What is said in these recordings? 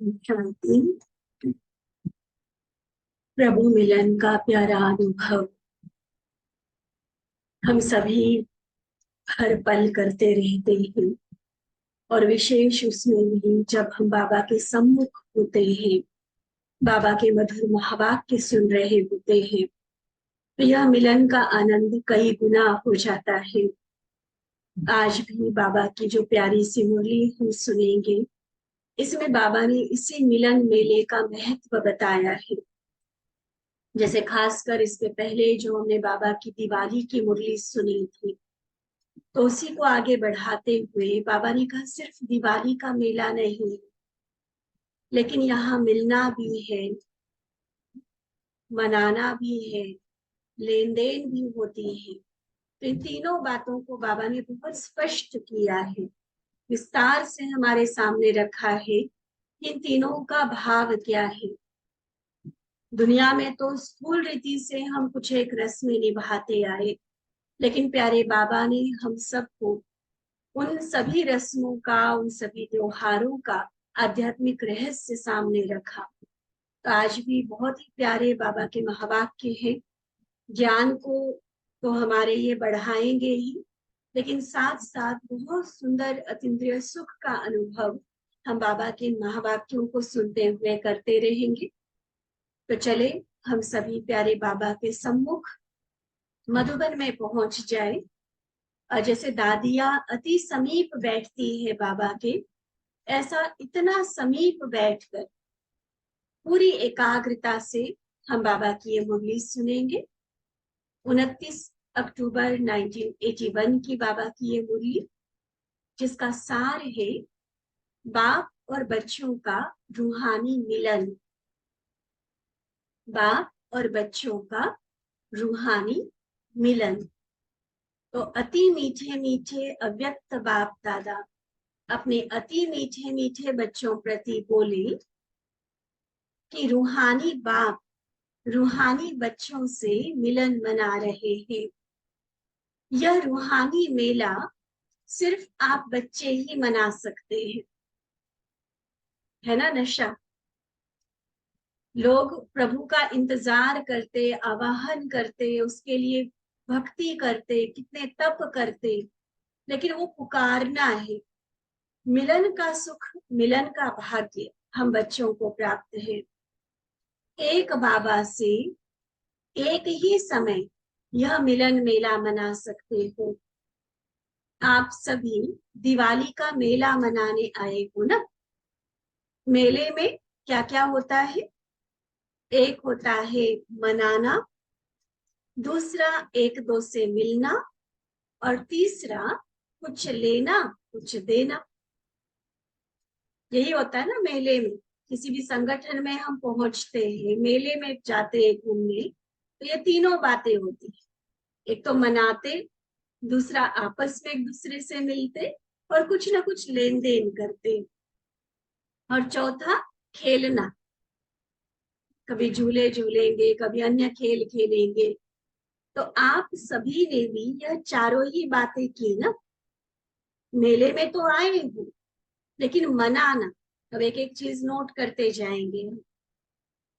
शांति। प्रभु मिलन का प्यारा अनुभव हम सभी हर पल करते रहते हैं, और विशेष उसमें भी जब हम बाबा के सम्मुख होते हैं, बाबा के मधुर महावाक्य सुन रहे होते हैं, तो यह मिलन का आनंद कई गुना हो जाता है। आज भी बाबा की जो प्यारी सी मुरली हम सुनेंगे, इसमें बाबा ने इसी मिलन मेले का महत्व बताया है। जैसे खासकर इसके पहले जो हमने बाबा की दिवाली की मुरली सुनी थी, तो उसी को आगे बढ़ाते हुए बाबा ने कहा सिर्फ दिवाली का मेला नहीं, लेकिन यहाँ मिलना भी है, मनाना भी है, लेन देन भी होती है। तो इन तीनों बातों को बाबा ने बहुत स्पष्ट किया है, विस्तार से हमारे सामने रखा है। इन तीनों का भाव क्या है। दुनिया में तो स्थूल रीति से हम कुछ एक रस्में निभाते आए, लेकिन प्यारे बाबा ने हम सबको उन सभी रस्मों का, उन सभी त्योहारों का आध्यात्मिक रहस्य सामने रखा। तो आज भी बहुत ही प्यारे बाबा के महावाक्य हैं। ज्ञान को तो हमारे ये बढ़ाएंगे ही, लेकिन साथ साथ बहुत सुंदर अतीन्द्रिय सुख का अनुभव हम बाबा के महावाक्यों को सुनते हुए करते रहेंगे। तो चले हम सभी प्यारे बाबा के सम्मुख मधुबन में पहुंच जाए। और जैसे दादियां अति समीप बैठती है बाबा के, ऐसा इतना समीप बैठकर पूरी एकाग्रता से हम बाबा की ये मुरली सुनेंगे। 29 अक्टूबर 1981 की बाबा की ये मुरली, जिसका सार है बाप और बच्चों का रूहानी मिलन। बाप और बच्चों का रूहानी मिलन। तो अति मीठे मीठे अव्यक्त बाप दादा अपने अति मीठे मीठे बच्चों प्रति बोले कि रूहानी बाप रूहानी बच्चों से मिलन मना रहे हैं। यह रूहानी मेला सिर्फ आप बच्चे ही मना सकते हैं, है ना नशा। लोग प्रभु का इंतजार करते, आवाहन करते, उसके लिए भक्ति करते, कितने तप करते, लेकिन वो पुकारना है। मिलन का सुख, मिलन का भाग्य हम बच्चों को प्राप्त है। एक बाबा से एक ही समय यह मिलन मेला मना सकते हो। आप सभी दिवाली का मेला मनाने आए हो ना। मेले में क्या क्या होता है। एक होता है मनाना, दूसरा एक दो से मिलना, और तीसरा कुछ लेना कुछ देना। यही होता है ना मेले में। किसी भी संगठन में हम पहुंचते हैं, मेले में जाते हैं घूमने, तो ये तीनों बातें होती है। एक तो मनाते, दूसरा आपस में एक दूसरे से मिलते और कुछ ना कुछ लेन देन करते, और चौथा खेलना। कभी झूले झूलेंगे, कभी अन्य खेल खेलेंगे। तो आप सभी ने भी यह चारों ही बातें की ना। मेले में तो आए हो, लेकिन मनाना, अब एक एक चीज नोट करते जाएंगे।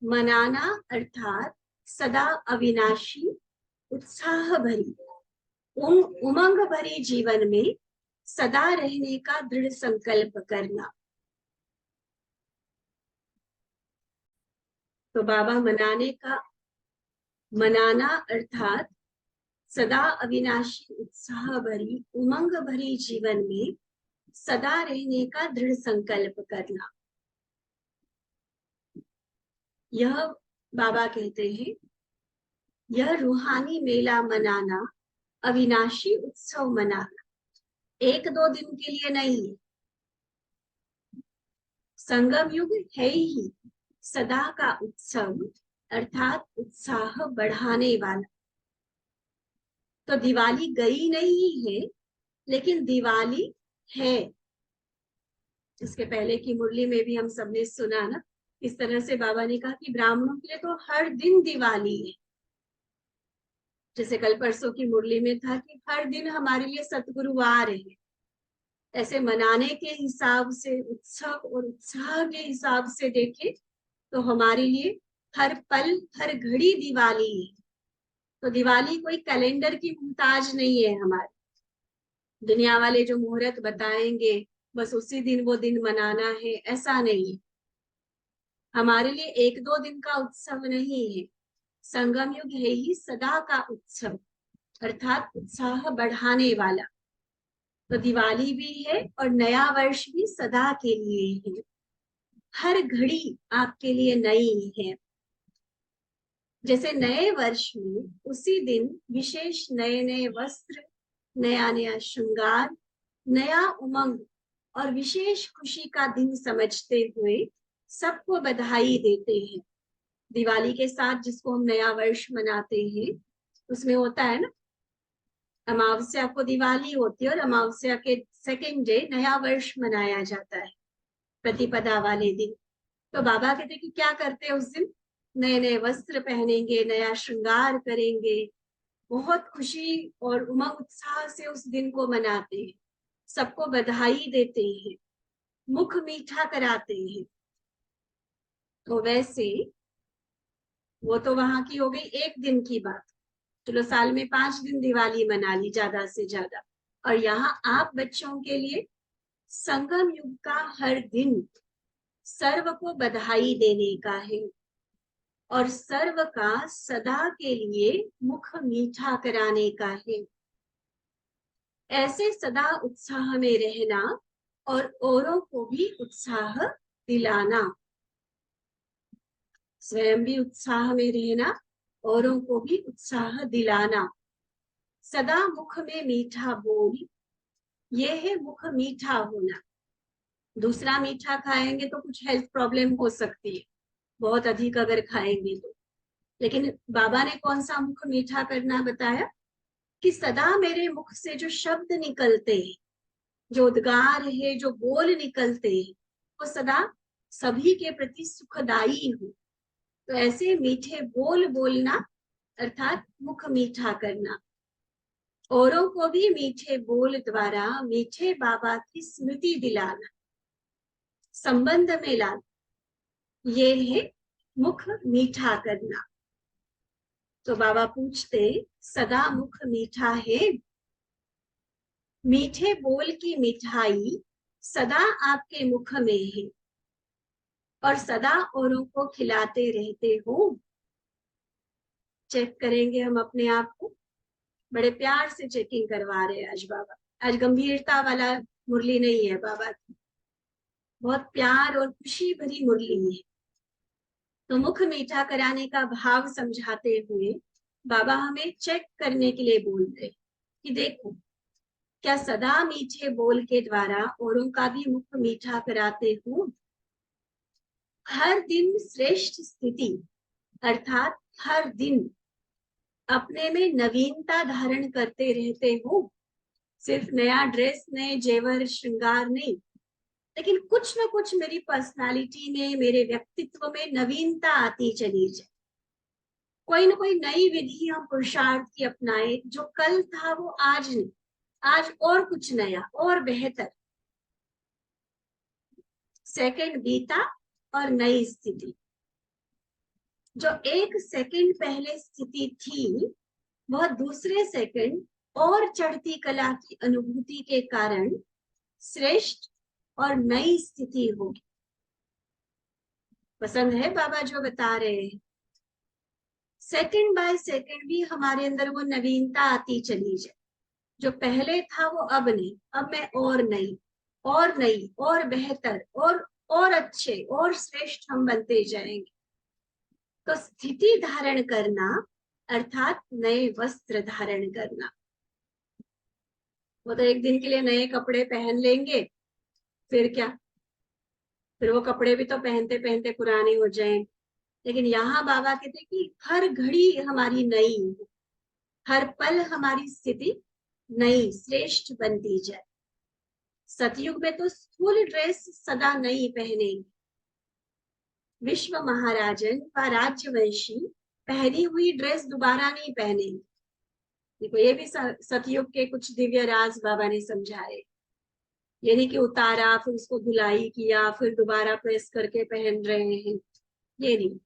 मनाना अर्थात सदा अविनाशी, उत्साह भरी, उमंग भरी जीवन में सदा रहने का दृढ़ संकल्प करना। तो बाबा मनाना अर्थात सदा अविनाशी, उत्साह भरी, उमंग भरी जीवन में सदा रहने का दृढ़ संकल्प करना। यह बाबा कहते हैं, यह रूहानी मेला मनाना, अविनाशी उत्सव मनाना एक दो दिन के लिए नहीं है। संगम युग है ही सदा का उत्सव, अर्थात उत्साह बढ़ाने वाला। तो दिवाली गई नहीं है, लेकिन दिवाली है। इसके पहले की मुरली में भी हम सबने सुना ना, इस तरह से बाबा ने कहा कि ब्राह्मणों के लिए तो हर दिन दिवाली है। जैसे कल परसों की मुरली में था कि हर दिन हमारे लिए सतगुरु आ रहे हैं, ऐसे मनाने के हिसाब से, उत्सव और उत्साह के हिसाब से देखें तो हमारे लिए हर पल हर घड़ी दिवाली है। तो दिवाली कोई कैलेंडर की मुहताज नहीं है हमारी। दुनिया वाले जो मुहूर्त बताएंगे बस उसी दिन वो दिन मनाना है, ऐसा नहीं है। हमारे लिए एक दो दिन का उत्सव नहीं है, संगम युग है ही सदा का उत्सव, अर्थात उत्साह बढ़ाने वाला। तो दिवाली भी है और नया वर्ष भी सदा के लिए है। हर घड़ी आपके लिए नई है। जैसे नए वर्ष में उसी दिन विशेष नए नए वस्त्र, नया नया श्रृंगार, नया उमंग और विशेष खुशी का दिन समझते हुए सबको बधाई देते हैं। दिवाली के साथ जिसको हम नया वर्ष मनाते हैं उसमें होता है ना, अमावस्या को दिवाली होती है और अमावस्या के सेकेंड डे नया वर्ष मनाया जाता है, प्रतिपदा वाले दिन। तो बाबा कहते हैं कि क्या करते हैं उस दिन, नए नए वस्त्र पहनेंगे, नया श्रृंगार करेंगे, बहुत खुशी और उमंग उत्साह से उस दिन को मनाते हैं, सबको बधाई देते हैं, मुख मीठा कराते हैं। तो वैसे वो तो वहां की हो गई एक दिन की बात। चलो साल में 5 दिन दिवाली मना ली ज्यादा से ज्यादा। और यहाँ आप बच्चों के लिए संगम युग का हर दिन सर्व को बधाई देने का है और सर्व का सदा के लिए मुख मीठा कराने का है। ऐसे सदा उत्साह में रहना और औरों को भी उत्साह दिलाना, स्वयं भी उत्साह में रहना, औरों को भी उत्साह दिलाना। सदा मुख में मीठा बोल, ये है मुख मीठा होना। दूसरा मीठा खाएंगे तो कुछ हेल्थ प्रॉब्लम हो सकती है, बहुत अधिक अगर खाएंगे तो। लेकिन बाबा ने कौन सा मुख मीठा करना बताया कि सदा मेरे मुख से जो शब्द निकलते हैं, जो उद्गार है, जो बोल निकलते हैं, वो सदा सभी के प्रति सुखदाई हो। तो ऐसे मीठे बोल बोलना अर्थात मुख मीठा करना, औरों को भी मीठे बोल द्वारा मीठे बाबा की स्मृति दिलाना, संबंध में लाना, ये है मुख मीठा करना। तो बाबा पूछते, सदा मुख मीठा है, मीठे बोल की मिठाई सदा आपके मुख में है और सदा औरों को खिलाते रहते हो। चेक करेंगे हम अपने आप को, बड़े प्यार से चेकिंग करवा रहे हैं आज बाबा। आज गंभीरता वाला मुरली नहीं है बाबा की, बहुत प्यार और खुशी भरी मुरली है। तो मुख मीठा कराने का भाव समझाते हुए बाबा हमें चेक करने के लिए बोल रहे कि देखो, क्या सदा मीठे बोल के द्वारा औरों का भी मुख मीठा कराते हो। हर दिन श्रेष्ठ स्थिति अर्थात हर दिन अपने में नवीनता धारण करते रहते हो। सिर्फ नया ड्रेस, नए जेवर श्रृंगार नहीं, लेकिन कुछ ना कुछ मेरी पर्सनालिटी में, मेरे व्यक्तित्व में नवीनता आती चली जाए। कोई ना कोई नई विधि हम पुरुषार्थ की अपनाए, जो कल था वो आज नहीं, आज और कुछ नया और बेहतर। सेकंड बीता और नई स्थिति, जो एक सेकंड पहले स्थिति थी वह दूसरे सेकंड और चढ़ती कला की अनुभूति के कारण श्रेष्ठ और नई स्थिति होगी। पसंद है बाबा जो बता रहे हैं, सेकंड बाय सेकंड भी हमारे अंदर वो नवीनता आती चली जाए। जो पहले था वो अब नहीं, अब मैं और नई और नई और बेहतर और अच्छे और श्रेष्ठ हम बनते जाएंगे। तो स्थिति धारण करना अर्थात नए वस्त्र धारण करना। वो तो एक दिन के लिए नए कपड़े पहन लेंगे, फिर क्या, फिर वो कपड़े भी तो पहनते पहनते पुराने हो जाएं। लेकिन यहाँ बाबा कहते कि हर घड़ी हमारी नई हो, हर पल हमारी स्थिति नई श्रेष्ठ बनती जाए। सतयुग में तो स्थूल ड्रेस सदा नई पहनेंगे, विश्व महाराजन व राज्यवंशी पहनी हुई ड्रेस दोबारा नहीं पहनेंगे। देखो ये भी सतयुग के कुछ दिव्य राज बाबा ने समझाए। ये नहीं कि उतारा फिर उसको धुलाई किया फिर दोबारा प्रेस करके पहन रहे हैं, ये नहीं।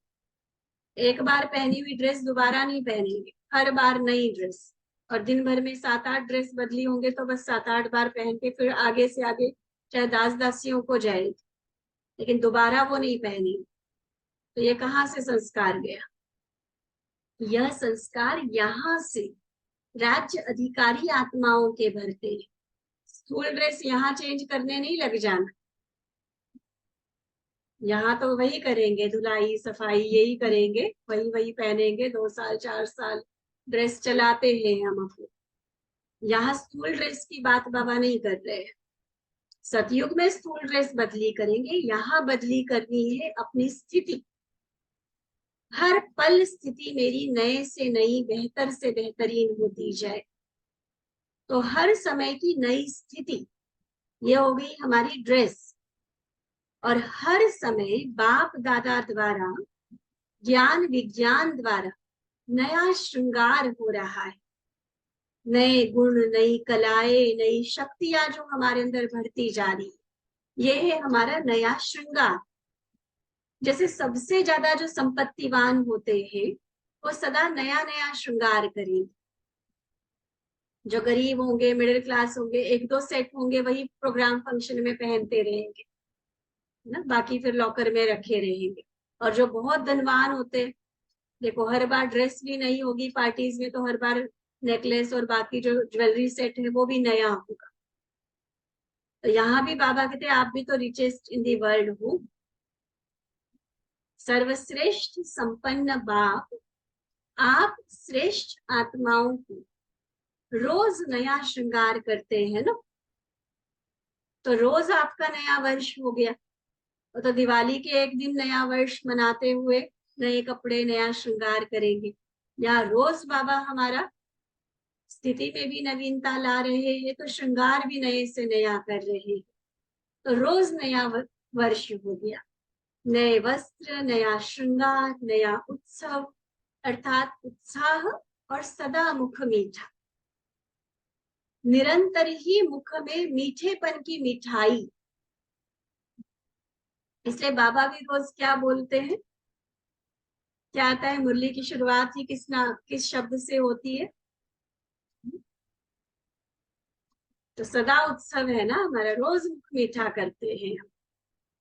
एक बार पहनी हुई ड्रेस दोबारा नहीं पहनेंगे, हर बार नई ड्रेस। और दिन भर में 7-8 ड्रेस बदली होंगे तो बस 7-8 बार पहन के फिर आगे से आगे चाहे दास दासियों को जाएगी, लेकिन दोबारा वो नहीं पहनी। तो ये कहाँ से संस्कार गया? यह संस्कार यहाँ से राज्य अधिकारी आत्माओं के भरते हैं। स्कूल ड्रेस यहाँ चेंज करने नहीं लग जाना, यहाँ तो वही करेंगे, धुलाई सफाई यही करेंगे, वही वही पहनेंगे, 2 साल 4 साल ड्रेस चलाते हैं हम अपने। यहाँ स्कूल ड्रेस की बात बाबा नहीं कर रहे हैं। सतयुग में स्कूल ड्रेस बदली करेंगे, यहाँ बदली करनी है अपनी स्थिति। हर पल स्थिति मेरी नए से नई बेहतर से बेहतरीन होती जाए। तो हर समय की नई स्थिति ये हो गई हमारी ड्रेस। और हर समय बाप दादा द्वारा ज्ञान विज्ञान द्वारा नया श्रृंगार हो रहा है, नए गुण नई कलाएं नई शक्तियां जो हमारे अंदर बढ़ती जा रही है, ये है हमारा नया श्रृंगार। जैसे सबसे ज्यादा जो संपत्तिवान होते हैं वो सदा नया नया श्रृंगार करेंगे। जो गरीब होंगे मिडिल क्लास होंगे 1-2 सेट होंगे वही प्रोग्राम फंक्शन में पहनते रहेंगे ना, बाकी फिर लॉकर में रखे रहेंगे। और जो बहुत धनवान होते, देखो हर बार ड्रेस भी नहीं होगी पार्टीज में, तो हर बार नेकलेस और बाकी जो ज्वेलरी सेट है वो भी नया होगा। तो यहाँ भी बाबा कहते हैं आप भी तो रिचेस्ट इन दी वर्ल्ड हो। सर्वश्रेष्ठ संपन्न बाप आप श्रेष्ठ आत्माओं को रोज नया श्रृंगार करते हैं ना। तो रोज आपका नया वर्ष हो गया, तो दिवाली के एक दिन नया वर्ष मनाते हुए नए कपड़े नया श्रृंगार करेंगे। या रोज बाबा हमारा स्थिति में भी नवीनता ला रहे हैं तो श्रृंगार भी नए से नया कर रहे हैं। तो रोज नया वर्ष हो गया, नए वस्त्र नया श्रृंगार नया उत्सव, अर्थात उत्साह और सदा मुख मीठा। निरंतर ही मुख में मीठेपन की मिठाई। इसलिए बाबा भी रोज क्या बोलते हैं, क्या आता है, मुरली की शुरुआत ही किस शब्द से होती है? तो सदा उत्सव है ना हमारा, रोज मुख मीठा करते हैं हम।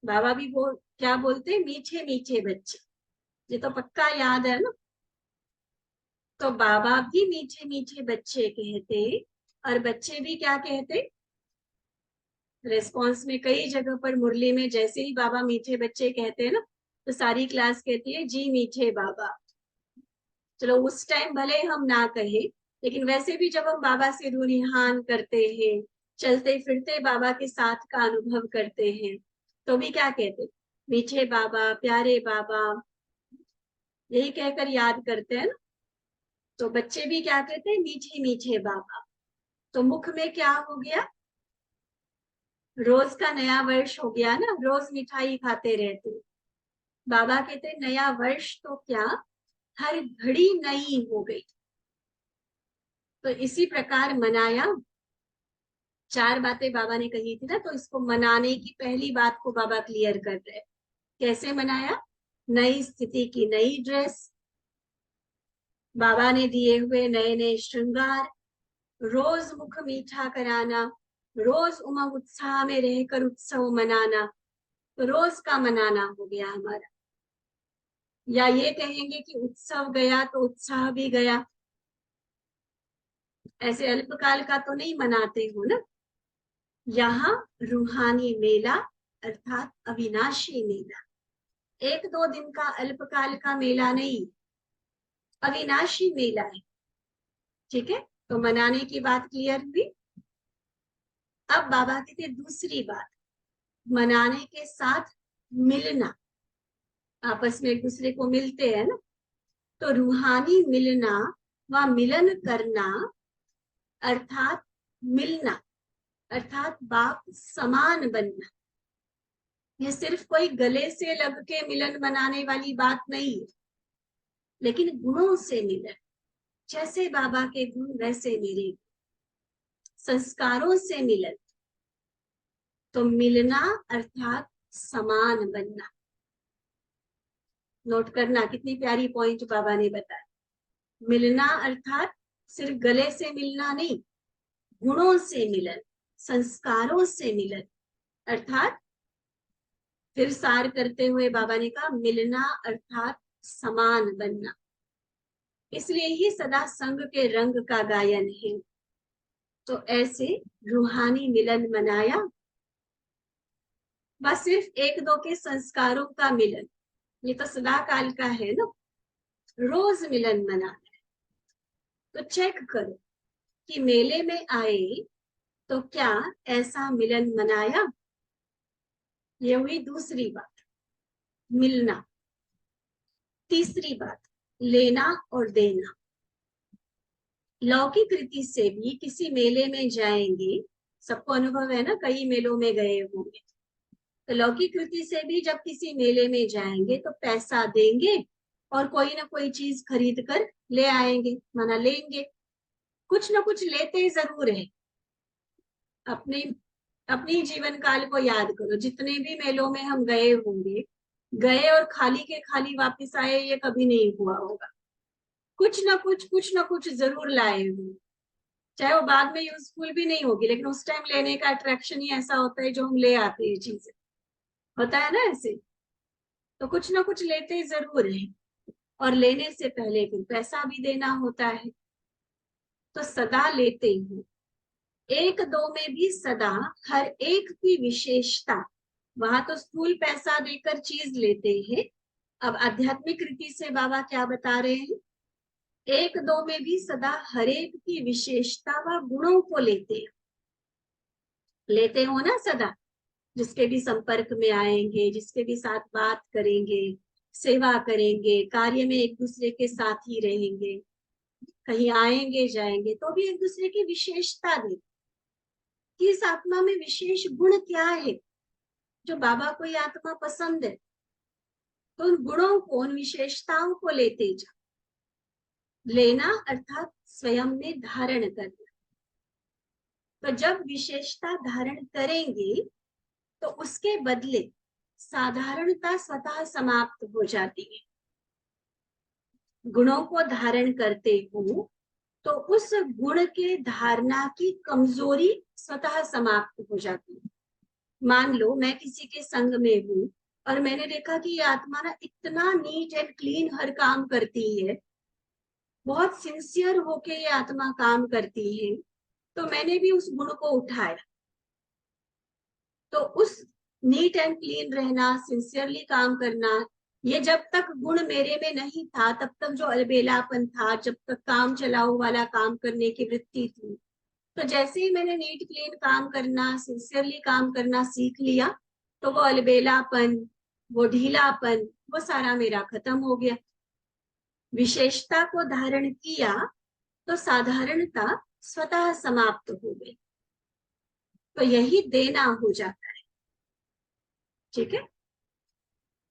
बाबा भी क्या बोलते हैं, मीठे मीठे बच्चे। ये तो पक्का याद है ना। तो बाबा भी मीठे मीठे बच्चे कहते, और बच्चे भी क्या कहते? रेस्पॉन्स में कई जगह पर मुरली में जैसे ही बाबा मीठे बच्चे कहते हैं ना, तो सारी क्लास कहती है जी मीठे बाबा। चलो उस टाइम भले हम ना कहे, लेकिन वैसे भी जब हम बाबा से रूनिहान करते हैं, चलते फिरते बाबा के साथ का अनुभव करते हैं, तो भी क्या कहते, मीठे बाबा प्यारे बाबा, यही कहकर याद करते हैं ना। तो बच्चे भी क्या कहते हैं, मीठे मीठे बाबा। तो मुख में क्या हो गया, रोज का नया वर्ष हो गया ना, रोज मिठाई खाते रहते। बाबा कहते नया वर्ष तो क्या, हर घड़ी नई हो गई। तो इसी प्रकार मनाया। 4 बातें बाबा ने कही थी ना, तो इसको मनाने की पहली बात को बाबा क्लियर कर रहे। कैसे मनाया? नई स्थिति की नई ड्रेस, बाबा ने दिए हुए नए नए श्रृंगार, रोज मुख मीठा कराना, रोज उमंग उत्साह में रहकर उत्सव मनाना। तो रोज का मनाना हो गया हमारा। या ये कहेंगे कि उत्सव गया तो उत्साह भी गया, ऐसे अल्पकाल का तो नहीं मनाते हो ना। यहाँ रूहानी मेला अर्थात अविनाशी मेला, 1-2 दिन का अल्पकाल का मेला नहीं, अविनाशी मेला है। ठीक है, तो मनाने की बात क्लियर हुई। अब बाबा कहते दूसरी बात, मनाने के साथ मिलना, आपस में एक दूसरे को मिलते हैं ना। तो रूहानी मिलना व मिलन करना अर्थात मिलना, अर्थात बाप समान बनना। ये सिर्फ कोई गले से लग के मिलन मनाने वाली बात नहीं है, लेकिन गुणों से मिलन, जैसे बाबा के गुण वैसे मेरे, संस्कारों से मिलन। तो मिलना अर्थात समान बनना। नोट करना, कितनी प्यारी पॉइंट बाबा ने बताया। मिलना अर्थात सिर्फ गले से मिलना नहीं, गुणों से मिलन, संस्कारों से मिलन। अर्थात फिर सार करते हुए बाबा ने कहा, मिलना अर्थात समान बनना। इसलिए ही सदा संग के रंग का गायन है। तो ऐसे रूहानी मिलन मनाया, बस सिर्फ एक दो के संस्कारों का मिलन, ये तो सदा काल का है ना। रोज मिलन मनाना है। तो चेक करो कि मेले में आए तो क्या ऐसा मिलन मनाया। ये हुई दूसरी बात, मिलना। तीसरी बात, लेना और देना। लौकिक रीति से भी किसी मेले में जाएंगे, सबको अनुभव है ना, कई मेलों में गए होंगे। तो लौकिक रीति से भी जब किसी मेले में जाएंगे तो पैसा देंगे और कोई ना कोई चीज खरीद कर ले आएंगे, माना लेंगे, कुछ ना कुछ लेते जरूर है। अपने अपनी जीवन काल को याद करो, जितने भी मेलों में हम गए होंगे, गए और खाली के खाली वापस आए, ये कभी नहीं हुआ होगा। कुछ ना कुछ जरूर लाए होंगे, चाहे वो बाद में यूजफुल भी नहीं होगी, लेकिन उस टाइम लेने का अट्रैक्शन ही ऐसा होता है जो हम ले आते हैं चीजें, होता है ना ऐसे। तो कुछ ना कुछ लेते जरूर है, और लेने से पहले फिर पैसा भी देना होता है। तो सदा लेते हैं, एक दो में भी सदा हर एक की विशेषता। वहां तो स्थूल पैसा देकर चीज लेते हैं, अब आध्यात्मिक रीति से बाबा क्या बता रहे हैं, एक दो में भी सदा हर एक की विशेषता व गुणों को लेते हो ना सदा। जिसके भी संपर्क में आएंगे, जिसके भी साथ बात करेंगे, सेवा करेंगे, कार्य में एक दूसरे के साथ ही रहेंगे, कहीं आएंगे जाएंगे तो भी एक दूसरे की विशेषता दे कि इस आत्मा में विशेष गुण क्या है जो बाबा को ये आत्मा पसंद है। तो उन गुणों को, उन विशेषताओं को लेते जा। लेना अर्थात स्वयं में धारण करना। तो जब विशेषता धारण करेंगे तो उसके बदले साधारणता स्वतः समाप्त हो जाती है। गुणों को धारण करते हो तो उस गुण के धारणा की कमजोरी स्वतः समाप्त हो जाती है। मान लो मैं किसी के संग में हूं और मैंने देखा कि ये आत्मा ना इतना नीट एंड क्लीन हर काम करती है, बहुत सिंसियर होके ये आत्मा काम करती है, तो मैंने भी उस गुण को उठाया। तो उस नीट एंड क्लीन रहना, सिंसियरली काम करना, ये जब तक गुण मेरे में नहीं था, तब तक जो अलबेलापन था, जब तक काम चलाऊ वाला काम करने की वृत्ति थी, तो जैसे ही मैंने नीट क्लीन काम करना, सिंसियरली काम करना सीख लिया, तो वो अलबेलापन, वो ढीलापन, वो सारा मेरा खत्म हो गया। विशेषता को धारण किया तो साधारणता स्वतः समाप्त हो गई। तो यही देना हो जाता है। ठीक है,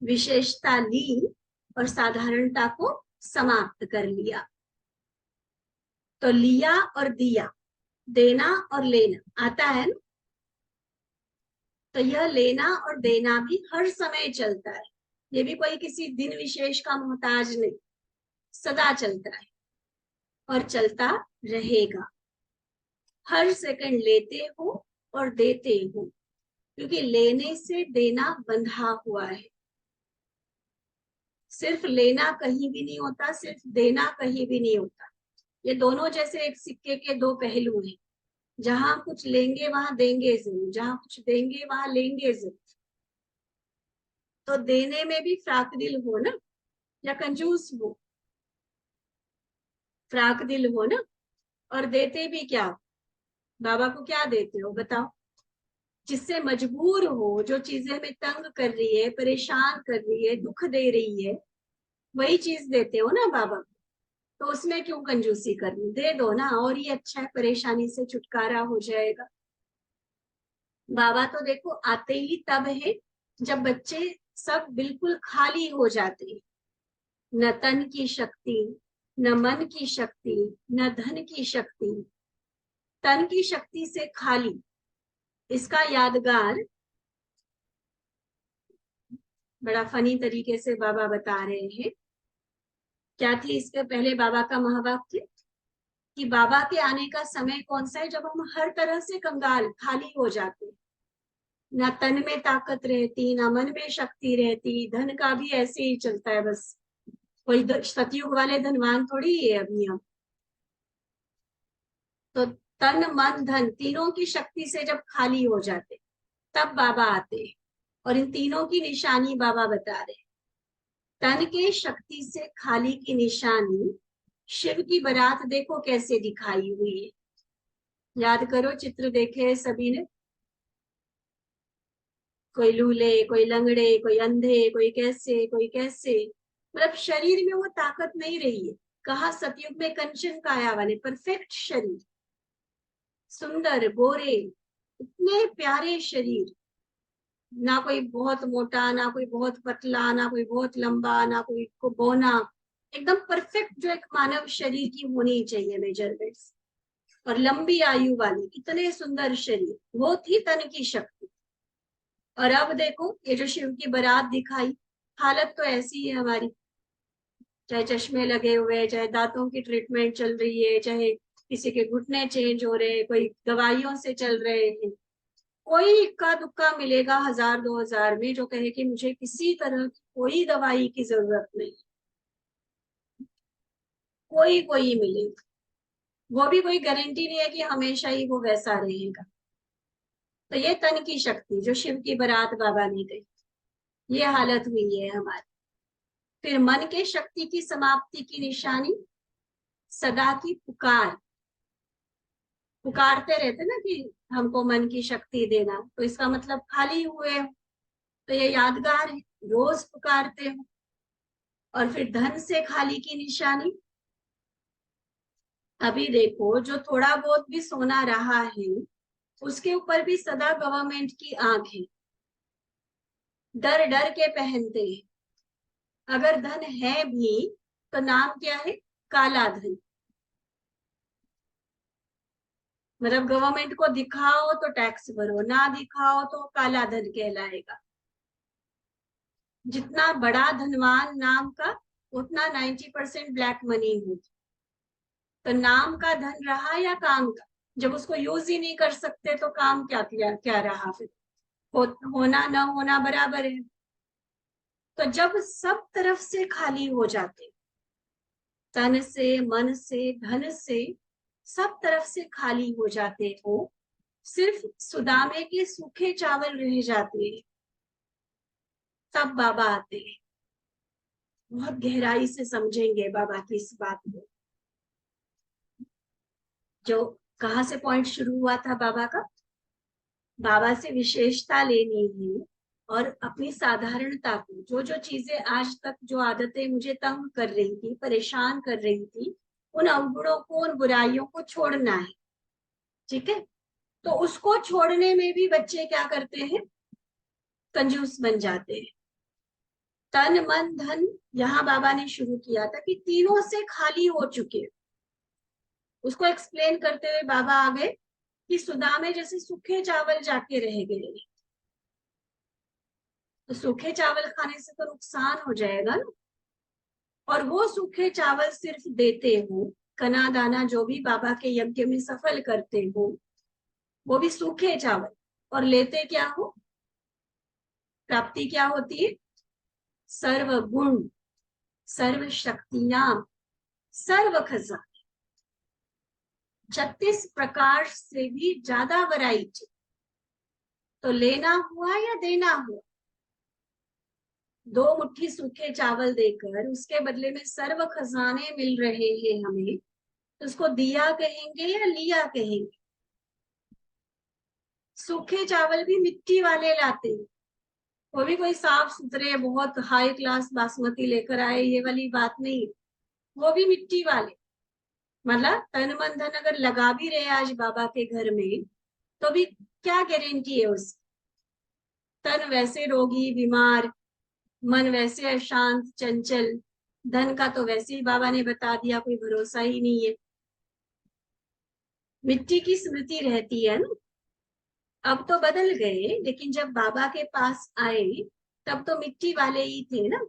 विशेषता ली और साधारणता को समाप्त कर लिया। तो लिया और दिया, देना और लेना आता है ना। तो यह लेना और देना भी हर समय चलता है, ये भी कोई किसी दिन विशेष का मोहताज नहीं, सदा चलता है और चलता रहेगा। हर सेकंड लेते हो और देते हो, क्योंकि लेने से देना बंधा हुआ है। सिर्फ लेना कहीं भी नहीं होता, सिर्फ देना कहीं भी नहीं होता। ये दोनों जैसे एक सिक्के के दो पहलू हैं। जहां कुछ लेंगे वहां देंगे जरूर, जहां कुछ देंगे वहां लेंगे जरूर। तो देने में भी फ्राकदिल हो ना, या कंजूस हो, फ्राकदिल हो ना। और देते भी क्या, बाबा को क्या देते हो बताओ। जिससे मजबूर हो, जो चीजें हमें तंग कर रही है, परेशान कर रही है, दुख दे रही है, वही चीज देते हो ना बाबा को। तो उसमें क्यों कंजूसी करनी, दे दो ना, और ये अच्छा है, परेशानी से छुटकारा हो जाएगा। बाबा तो देखो आते ही तब है जब बच्चे सब बिल्कुल खाली हो जाते हैं। न तन की शक्ति, न मन की शक्ति, न धन की शक्ति। तन की शक्ति से खाली, इसका यादगार बड़ा फनी तरीके से बाबा बता रहे हैं। क्या थी इसके पहले बाबा का महावाक्य कि बाबा के आने का समय कौन सा है, जब हम हर तरह से कंगाल खाली हो जाते, ना तन में ताकत रहती, ना मन में शक्ति रहती, धन का भी ऐसे ही चलता है बस। कोई सतयुग वाले धनवान थोड़ी है अभी हम। तो तन मन धन तीनों की शक्ति से जब खाली हो जाते, तब बाबा आते हैं। और इन तीनों की निशानी बाबा बता रहे। तन के शक्ति से खाली की निशानी, शिव की बारात देखो कैसे दिखाई हुई है। याद करो, चित्र देखे है सभी ने। कोई लूले, कोई लंगड़े, कोई अंधे, कोई कैसे कोई कैसे। मतलब शरीर में वो ताकत नहीं रही है। कहा सतयुग में कंचन काया वाले परफेक्ट शरीर, सुंदर गोरे, इतने प्यारे शरीर, ना कोई बहुत मोटा, ना कोई बहुत पतला, ना कोई बहुत लंबा, ना कोई को बौना, एकदम परफेक्ट जो एक मानव शरीर की होनी चाहिए मेजरमेंट्स। और लंबी आयु वाली, इतने सुंदर शरीर, वो थी तन की शक्ति। और अब देखो ये जो शिव की बारात दिखाई, हालत तो ऐसी है हमारी। चाहे चश्मे लगे हुए, चाहे दांतों की ट्रीटमेंट चल रही है, चाहे किसी के घुटने चेंज हो रहे हैं, कोई दवाइयों से चल रहे हैं। कोई इक्का दुक्का मिलेगा 1000 2000 में जो कहे कि मुझे किसी तरह की कोई दवाई की जरूरत नहीं। कोई कोई मिलेगा, वो भी कोई गारंटी नहीं है कि हमेशा ही वो वैसा रहेगा। तो ये तन की शक्ति जो शिव की बारात बाबा ने गई, ये हालत हुई है हमारी। फिर मन के शक्ति की समाप्ति की निशानी, सदा की पुकार। पुकारते रहते ना कि हमको मन की शक्ति देना, तो इसका मतलब खाली हुए हो, तो ये यादगार है, रोज पुकारते हो। और फिर धन से खाली की निशानी, अभी देखो जो थोड़ा बहुत भी सोना रहा है, उसके ऊपर भी सदा गवर्नमेंट की आंख है, डर डर के पहनते हैं। अगर धन है भी तो नाम क्या है, काला धन। मतलब गवर्नमेंट को दिखाओ तो टैक्स भरो, ना दिखाओ तो काला धन कहलाएगा। जितना बड़ा धनवान नाम का, उतना 90% ब्लैक मनी होगी। तो नाम का धन रहा या काम का, जब उसको यूज ही नहीं कर सकते तो काम क्या किया, क्या रहा फिर। हो, होना ना होना बराबर है। तो जब सब तरफ से खाली हो जाते, तन से मन से धन से, सब तरफ से खाली हो जाते हो, सिर्फ सुदामे के सूखे चावल रह जाते हैं, तब बाबा आते हैं। बहुत गहराई से समझेंगे बाबा की इस बात को। जो कहाँ से पॉइंट शुरू हुआ था बाबा का, बाबा से विशेषता लेनी है और अपनी साधारणता को, जो जो चीजें आज तक, जो आदतें मुझे तंग कर रही थी, परेशान कर रही थी, उन अवगुणों को, उन बुराइयों को छोड़ना है। ठीक है। तो उसको छोड़ने में भी बच्चे क्या करते हैं, कंजूस बन जाते हैं। तन मन धन, यहाँ बाबा ने शुरू किया था कि तीनों से खाली हो चुके। उसको एक्सप्लेन करते हुए बाबा आ गए कि सुदा में जैसे सूखे चावल जाके रह गए, तो सूखे चावल खाने से तो नुकसान हो जाएगा ना। और वो सूखे चावल सिर्फ देते हो, कना दाना जो भी बाबा के यज्ञ में सफल करते हो, वो भी सूखे चावल। और लेते क्या हो, प्राप्ति क्या होती है, सर्व गुण, सर्व शक्तियां, सर्व खजाना, 36 प्रकार से भी ज्यादा वैरायटी। तो लेना हुआ या देना हुआ, 2 मुट्ठी सूखे चावल देकर उसके बदले में सर्व खजाने मिल रहे हैं हमें, तो उसको दिया कहेंगे या लिया कहेंगे। सूखे चावल भी मिट्टी वाले लाते हैं, वो भी कोई साफ सुथरे बहुत हाई क्लास बासमती लेकर आए, ये वाली बात नहीं। वो भी मिट्टी वाले। मतलब तन मन धन अगर लगा भी रहे आज बाबा के घर में, तो भी क्या गारंटी है उस, तन वैसे रोगी बीमार, मन वैसे अशांत चंचल, धन का तो वैसे ही बाबा ने बता दिया कोई भरोसा ही नहीं है। मिट्टी की स्मृति रहती है ना। अब तो बदल गए, लेकिन जब बाबा के पास आए तब तो मिट्टी वाले ही थे ना।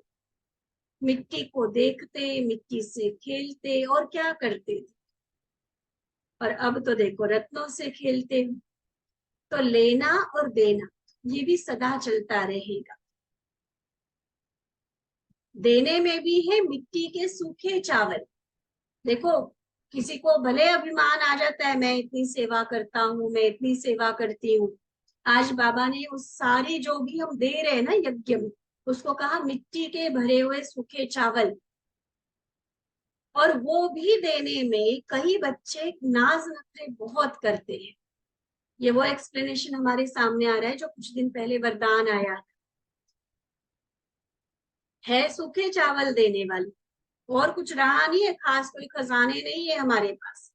मिट्टी को देखते, मिट्टी से खेलते और क्या करते थे। और अब तो देखो रत्नों से खेलते हो। तो लेना और देना ये भी सदा चलता रहेगा। देने में भी है मिट्टी के सूखे चावल। देखो, किसी को भले अभिमान आ जाता है, मैं इतनी सेवा करता हूँ, मैं इतनी सेवा करती हूँ। आज बाबा ने उस सारी जो भी हम दे रहे हैं ना यज्ञ में, उसको कहा मिट्टी के भरे हुए सूखे चावल। और वो भी देने में कई बच्चे नाज नखरे बहुत करते हैं। ये वो एक्सप्लेनेशन हमारे सामने आ रहा है जो कुछ दिन पहले वरदान आया है, सूखे चावल देने वाले। और कुछ रहा नहीं है खास, कोई खजाने नहीं है हमारे पास।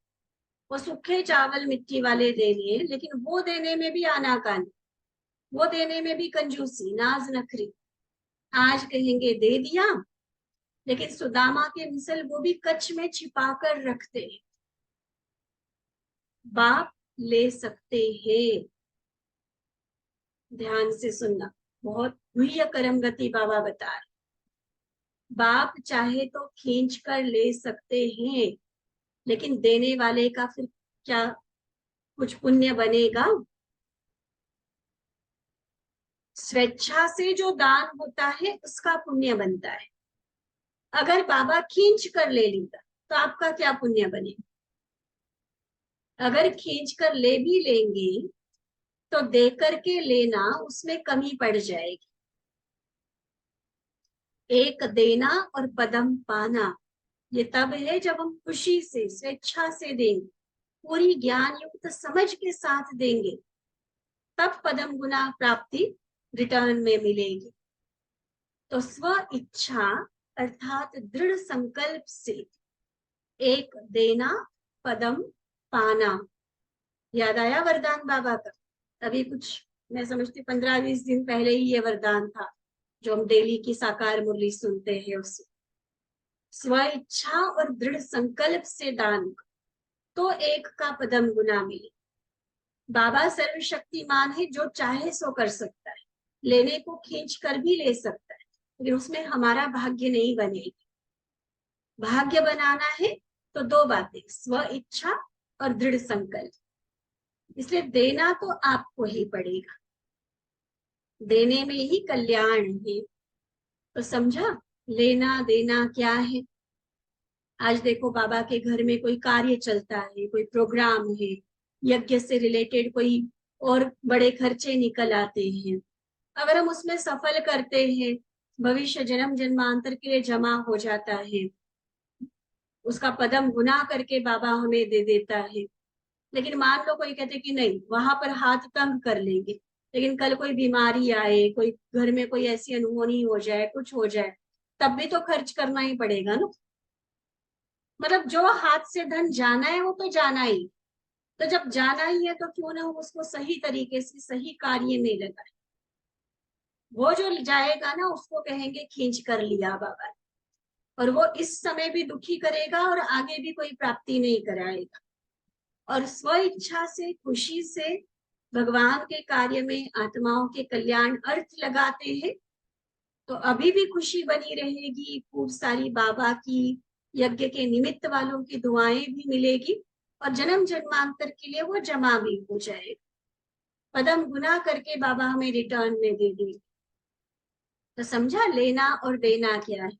वो सूखे चावल मिट्टी वाले देने हैं, लेकिन वो देने में भी आनाकानी, वो देने में भी कंजूसी, नाज नखरी। आज कहेंगे दे दिया, लेकिन सुदामा के मिसल वो भी कच्छ में छिपा कर रखते हैं। बाप ले सकते हैं, ध्यान से सुनना, बहुत गुह्य कर्म गति बाबा बता रहे। बाप चाहे तो खींच कर ले सकते हैं, लेकिन देने वाले का फिर क्या कुछ पुण्य बनेगा? स्वेच्छा से जो दान होता है उसका पुण्य बनता है। अगर बाबा खींच कर ले लेगा तो आपका क्या पुण्य बनेगा? अगर खींच कर ले भी लेंगे तो दे करके लेना उसमें कमी पड़ जाएगी। एक देना और पदम पाना, ये तब है जब हम खुशी से स्वेच्छा से देंगे, पूरी ज्ञान युक्त समझ के साथ देंगे, तब पदम गुना प्राप्ति रिटर्न में मिलेगी। तो स्व इच्छा अर्थात दृढ़ संकल्प से एक देना, पदम पाना। याद आया वरदान बाबा का? अभी कुछ, मैं समझती 15-20 दिन पहले ही ये वरदान था जो हम डेली की साकार मुरली सुनते हैं। उस स्व इच्छा और दृढ़ संकल्प से दान तो एक का पदम गुना मिले। बाबा सर्वशक्तिमान है, जो चाहे सो कर सकता है, लेने को खींच कर भी ले सकता है, लेकिन उसमें हमारा भाग्य नहीं बनेगी। भाग्य बनाना है तो दो बातें, स्व इच्छा और दृढ़ संकल्प। इसलिए देना तो आपको ही पड़ेगा, देने में ही कल्याण है। तो समझा लेना देना क्या है? आज देखो बाबा के घर में कोई कार्य चलता है, कोई प्रोग्राम है, यज्ञ से रिलेटेड कोई और बड़े खर्चे निकल आते हैं। अगर हम उसमें सफल करते हैं, भविष्य जन्म जन्मांतर के लिए जमा हो जाता है, उसका पदम गुना करके बाबा हमें दे देता है। लेकिन मान लो कोई कहते कि नहीं, वहां पर हाथ तंग कर लेंगे, लेकिन कल कोई बीमारी आए, कोई घर में कोई ऐसी अनहोनी हो जाए, कुछ हो जाए, तब भी तो खर्च करना ही पड़ेगा ना। मतलब जो हाथ से धन जाना है वो तो जाना ही। तो जब जाना ही है तो क्यों ना हम उसको सही तरीके से सही कार्य में लगाए। वो जो जाएगा ना उसको कहेंगे खींच कर लिया बाबा ने। और वो इस समय भी दुखी करेगा और आगे भी कोई प्राप्ति नहीं कराएगा। और स्व इच्छा से खुशी से भगवान के कार्य में आत्माओं के कल्याण अर्थ लगाते हैं, तो अभी भी खुशी बनी रहेगी। खूब सारी बाबा की यज्ञ के निमित्त वालों की दुआएं भी मिलेगी, और जन्म जन्मांतर के लिए वो जमा भी हो जाएगा। पदम गुना करके बाबा हमें रिटर्न में दे देंगे। तो समझा लेना और देना क्या है?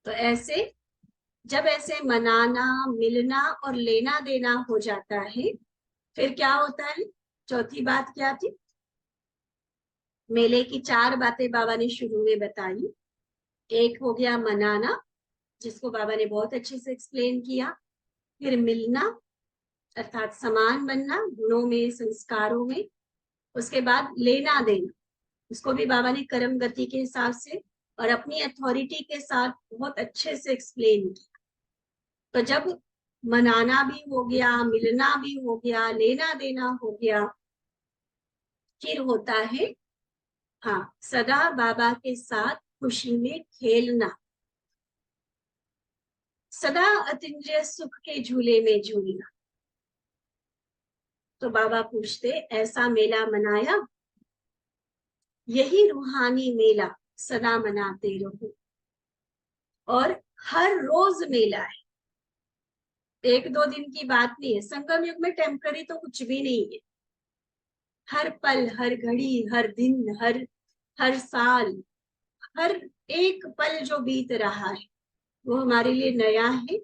तो ऐसे जब ऐसे मनाना, मिलना और लेना देना हो जाता है, फिर क्या होता है? चौथी बात क्या थी? मेले की 4 बातें बाबा ने शुरू में बताई। एक हो गया मनाना, जिसको बाबा ने बहुत अच्छे से एक्सप्लेन किया। फिर मिलना अर्थात समान बनना गुणों में, संस्कारों में। उसके बाद लेना देना, उसको भी बाबा ने कर्म गति के हिसाब से और अपनी अथॉरिटी के साथ बहुत अच्छे से एक्सप्लेन किया। तो जब मनाना भी हो गया, मिलना भी हो गया, लेना देना हो गया, फिर होता है हाँ सदा बाबा के साथ खुशी में खेलना, सदा अतीन्द्रिय सुख के झूले में झूलना। तो बाबा पूछते, ऐसा मेला मनाया, यही रूहानी मेला सदा मनाते रहो। और हर रोज मेला है, एक दो दिन की बात नहीं है। संगम युग में टेम्पररी तो कुछ भी नहीं है। हर पल, हर घड़ी, हर दिन, हर साल, हर एक पल जो बीत रहा है वो हमारे लिए नया है,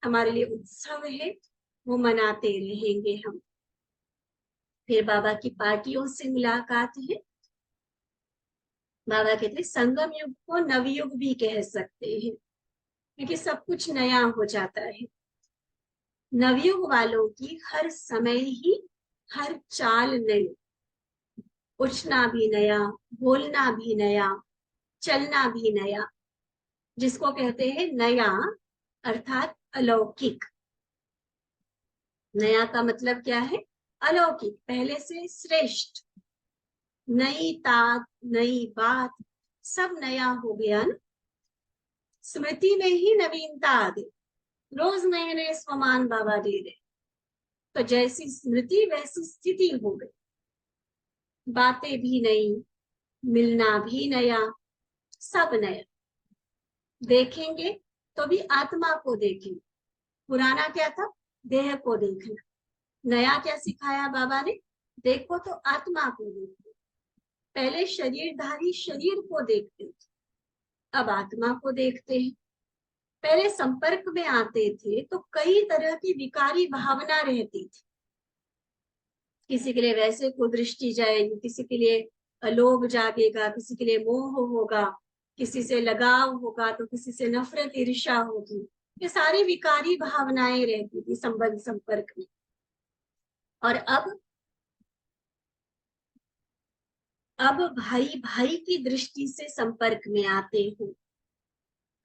हमारे लिए उत्सव है, वो मनाते रहेंगे हम। फिर बाबा की पार्टियों से मुलाकात है। बाबा कहते संगम युग को नवयुग भी कह सकते हैं, क्योंकि सब कुछ नया हो जाता है। नवयुग वालों की हर समय ही हर चाल नई, उठना भी नया, बोलना भी नया, चलना भी नया, जिसको कहते हैं नया अर्थात अलौकिक। नया का मतलब क्या है? अलौकिक, पहले से श्रेष्ठ। नई तात, नई बात, सब नया हो गया ना। स्मृति में ही नवीनता आ गई, रोज नए नए स्वमान बाबा दे रहे। तो जैसी स्मृति वैसी स्थिति हो गई। बातें भी नई, मिलना भी नया, सब नया। देखेंगे तो भी आत्मा को देखेंगे। पुराना क्या था? देह को देखना। नया क्या सिखाया बाबा ने? देखो तो आत्मा को देखो। पहले शरीरधारी शरीर को देखते थे, अब आत्मा को देखते हैं। पहले संपर्क में आते थे तो कई तरह की विकारी भावना रहती थी। किसी के लिए वैसे कुदृष्टि जाएगी, किसी के लिए लोभ जागेगा, किसी के लिए मोह होगा, किसी से लगाव होगा, तो किसी से नफरत ईर्ष्या होगी। ये सारी विकारी भावनाएं रहती थी संबंध संपर्क में। और अब भाई भाई की दृष्टि से संपर्क में आते हो।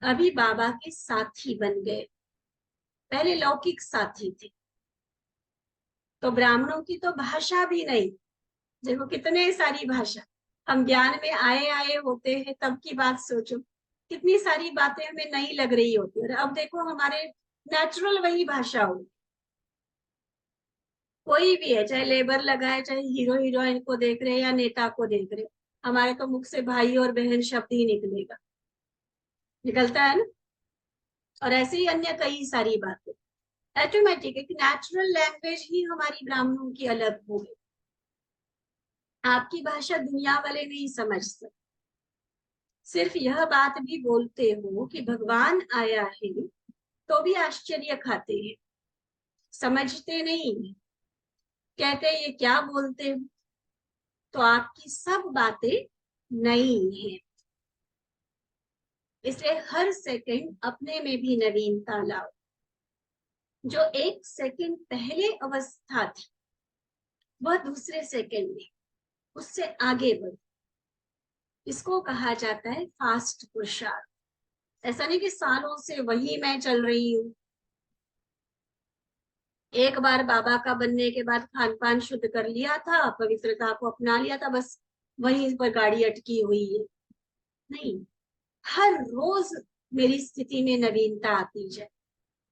अभी बाबा के साथी बन गए, पहले लौकिक साथी थे। तो ब्राह्मणों की तो भाषा भी नहीं, देखो कितने सारी भाषा। हम ज्ञान में आए आए होते हैं तब की बात सोचो, कितनी सारी बातें हमें नई लग रही होती है। और अब देखो हमारे नेचुरल वही भाषा हो। कोई भी है, चाहे लेबर लगा है, चाहे हीरो हीरोइन को देख रहे हैं या नेता को देख रहे, हमारे तो मुख से भाई और बहन शब्द ही निकलेगा, निकलता है ना। और ऐसे ही अन्य कई सारी बातें ऑटोमेटिक, एक नेचुरल लैंग्वेज ही हमारी ब्राह्मणों की अलग हो गई। आपकी भाषा दुनिया वाले नहीं समझ सकते। सिर्फ यह बात भी बोलते हो कि भगवान आया है तो भी आश्चर्य खाते हैं, समझते नहीं। कहते ये क्या बोलते हो? तो आपकी सब बातें नई हैं। इसलिए हर सेकंड अपने में भी नवीनता लाओ। जो एक सेकंड पहले अवस्था थी वह दूसरे सेकंड में उससे आगे बढ़ो। इसको कहा जाता है फास्ट पुरुषार्थ। ऐसा नहीं कि सालों से वही मैं चल रही हूँ। एक बार बाबा का बनने के बाद खान पान शुद्ध कर लिया था, पवित्रता को अपना लिया था, बस वहीं पर गाड़ी अटकी हुई है। नहीं, हर रोज मेरी स्थिति में नवीनता आती जाए,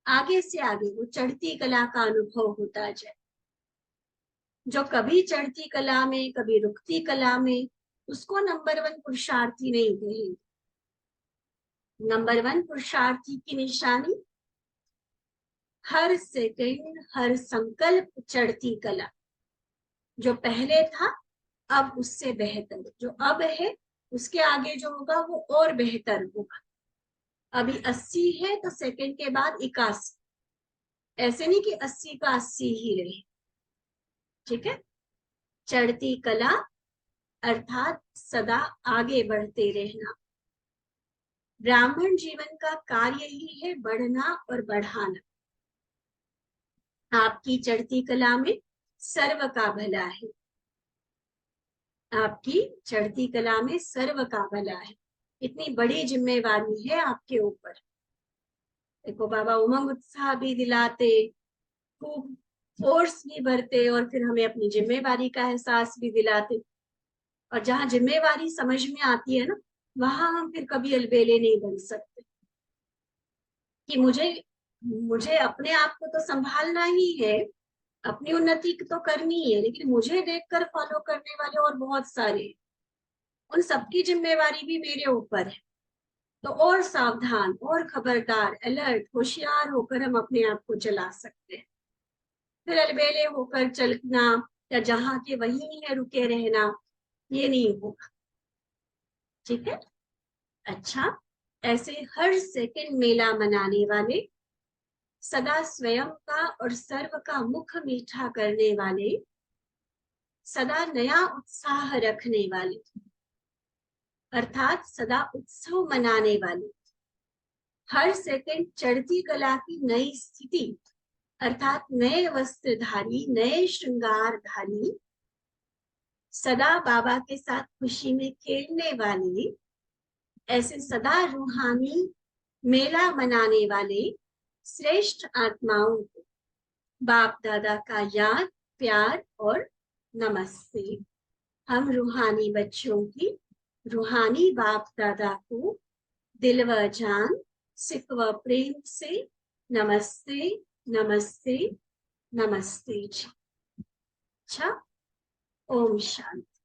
आगे से आगे वो चढ़ती कला का अनुभव होता जाए। जो कभी चढ़ती कला में कभी रुकती कला में, उसको नंबर वन पुरुषार्थी नहीं कहेंगे। नंबर वन पुरुषार्थी की निशानी हर सेकंड, हर संकल्प चढ़ती कला। जो पहले था अब उससे बेहतर, जो अब है उसके आगे जो होगा वो और बेहतर होगा। अभी 80 है तो सेकंड के बाद 81। ऐसे नहीं कि 80 का 80 ही रहे। ठीक है, चढ़ती कला अर्थात सदा आगे बढ़ते रहना। ब्राह्मण जीवन का कार्य ही है बढ़ना और बढ़ाना। आपकी चढ़ती कला में सर्व का भला है। आपकी चढ़ती कला में सर्व का भला है। इतनी बड़ी जिम्मेवारी है आपके ऊपर। देखो बाबा उमंग उत्साह भी दिलाते, खूब फोर्स भी भरते, और फिर हमें अपनी जिम्मेवारी का एहसास भी दिलाते। और जहाँ जिम्मेवारी समझ में आती है ना, वहां हम फिर कभी अलबेले नहीं बन सकते कि मुझे अपने आप को तो संभालना ही है, अपनी उन्नति तो करनी है, लेकिन मुझे देखकर फॉलो करने वाले और बहुत सारे, उन सबकी जिम्मेवारी भी मेरे ऊपर है। तो और सावधान और खबरदार, अलर्ट, होशियार होकर हम अपने आप को चला सकते हैं। फिर अलबेले होकर चलना या जहां के वहीं है रुके रहना, ये नहीं होगा। ठीक है। अच्छा, ऐसे हर सेकंड मेला मनाने वाले, सदा स्वयं का और सर्व का मुख मीठा करने वाले, सदा नया उत्साह रखने वाले, अर्थात सदा उत्सव मनाने वाले, हर सेकंड चढ़ती कला की नई स्थिति, अर्थात नए वस्त्रधारी, नए श्रृंगारधारी, सदा बाबा के साथ खुशी में खेलने वाले, ऐसे सदा रूहानी मेला मनाने वाले श्रेष्ठ आत्माओं को बाप दादा का याद, प्यार और नमस्ते। हम रूहानी बच्चों की रूहानी बाप दादा को दिल व जान, सिक व प्रेम से नमस्ते, नमस्ते, नमस्ते जी। अच्छा, ओम शांति।